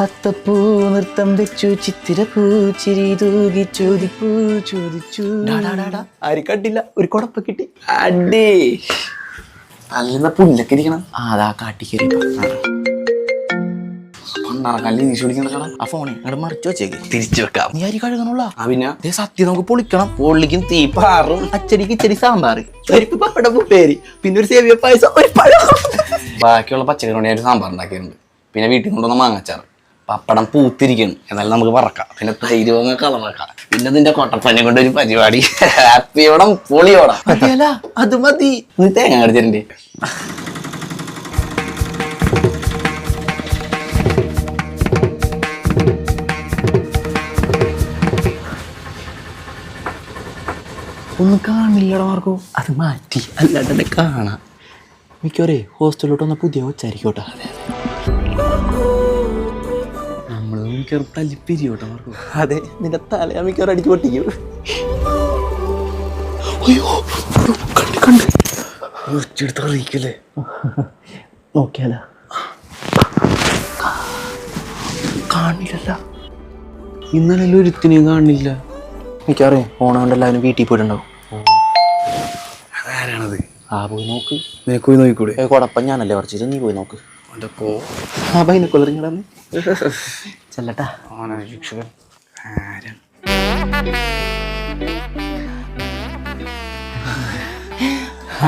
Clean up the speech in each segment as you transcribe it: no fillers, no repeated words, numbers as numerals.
അത്തപ്പൂ നൃത്തം വെച്ചു ചിത്തിരപ്പൂ ചിരി തൂകി ചോദിപ്പൂ ചോദിച്ചു. ആരും കണ്ടില്ല, ഒരു കുടപ്പ കിട്ടി. അടി നല്ല പുല്ലൊക്കെ ഇരിക്കണം. അതാ കാട്ടിക്കറി കല്ല് നീശി പിടിക്കണ. ആ ഫോണെ അങ്ങോട്ട് മറിച്ച് വെച്ചേക്ക്, തിരിച്ചു വെക്കാം. നീ അരി കഴുകണുള്ള. പിന്നെ സത്യം നമുക്ക് പൊളിക്കണം. പൊള്ളിക്കും തീ പാറും, അച്ചടിക്ക് ഇച്ചടി സാമ്പാർ, പരിപ്പ് പപ്പടം ഉപ്പേരി, പിന്നെ ഒരു സേവിയ പായസം, ഒരു പഴം. ബാക്കിയുള്ള പച്ചക്കറി കൊണ്ട് ഞാൻ സാമ്പാർ ഉണ്ടാക്കിയിട്ടുണ്ട്. പിന്നെ വീട്ടിൽ കൊണ്ടുവന്ന മാങ്ങച്ചാറ്, പപ്പടം പൂത്തിരിക്കണം, എന്നാലും നമുക്ക് പറക്കാം. പിന്നെ തൈര് വന്ന് കളറാക്കാം. പിന്നെ ഇതിന്റെ കൊട്ടപ്പനെ കൊണ്ട് ഒരു പരിപാടി. ഹാപ്പിയോടം പൊളിയോടാം. അതെയല്ല, അത് മതി. നീ തേങ്ങ കടിച്ചിട്ടുണ്ട്. ഒന്നും കാണില്ലടാ മാർക്കോ. അത് മാറ്റി, അല്ലാണ്ട് കാണാം. മിക്കവരെ ഹോസ്റ്റലിലോട്ട് വന്ന പുതിയ കൊച്ചായിരിക്കോട്ടെ. നമ്മള് മിക്കവാറും തല്ലിപ്പിരിയോട്ടെ മാർക്കോ. അതെ, നിന്റെ തല മിക്കവാറും അടിച്ചു പൊട്ടിക്കും. അയ്യോ കണ്ട് ഒച്ചെടുത്ത് അറിയിക്കല്ലേ. നോക്കിയാല കാണില്ലല്ല. ഇന്നലെ ഒരുത്തിനെയും കാണില്ല. മിക്കവാറേ ഓണം കൊണ്ട് എല്ലാവരും വീട്ടിൽ പോയിട്ടുണ്ടാവും. അതാരാണത്? ആ പോയി നോക്ക്. നിനക്ക് പോയി നോക്കിക്കൂടെ? കുഴപ്പം ഞാനല്ലേ പറിച്ചിട്ട്, നീ പോയി നോക്ക്. ആ ബൈനക്കൊള്ളറിഞ്ഞിടന്ന് ചെല്ലട്ടാ. ശിക്ഷകൻ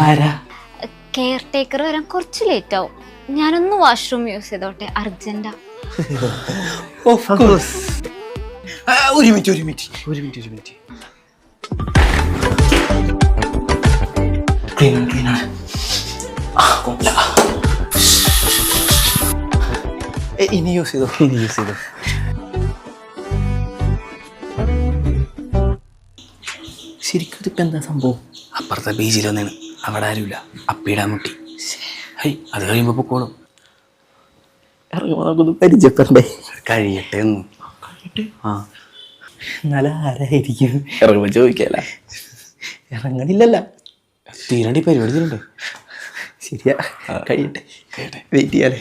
ആരാ? കെയർ ടേക്കർ വരാൻ കുറച്ച് ലേറ്റ് ആവും. ഞാനൊന്ന് വാഷ്റൂം യൂസ് ചെയ്തോട്ടെ, അർജന്റാ. ഒരു മിനിറ്റ്. ക്ലീനാണ്. ഇനി യൂസ് ചെയ്തോ. ശരിക്കും ഇതിപ്പോ എന്താ സംഭവം? അപ്പുറത്തെ ബീച്ചിൽ വന്നാണ്, അവിടെ ആരുമില്ല. അപ്പിടാൻ മുട്ടി. അത് കഴിയുമ്പോ പൊക്കോളും. ഇറങ്ങുമ്പോ നമുക്കൊന്ന് പരിചയപ്പെടണ്ടേ? കഴിയട്ടെ എന്ന്. ആ, എന്നാലും ആരായിരിക്കും? ഇറങ്ങുമ്പോ ചോദിക്കല. ഇറങ്ങണില്ലല്ല, തീരണ്ടി പരിപാടി തീരണ്ടേ? ശരിയാ. കഴിയട്ടെ, വെയിറ്റ് ചെയ്യാലേ.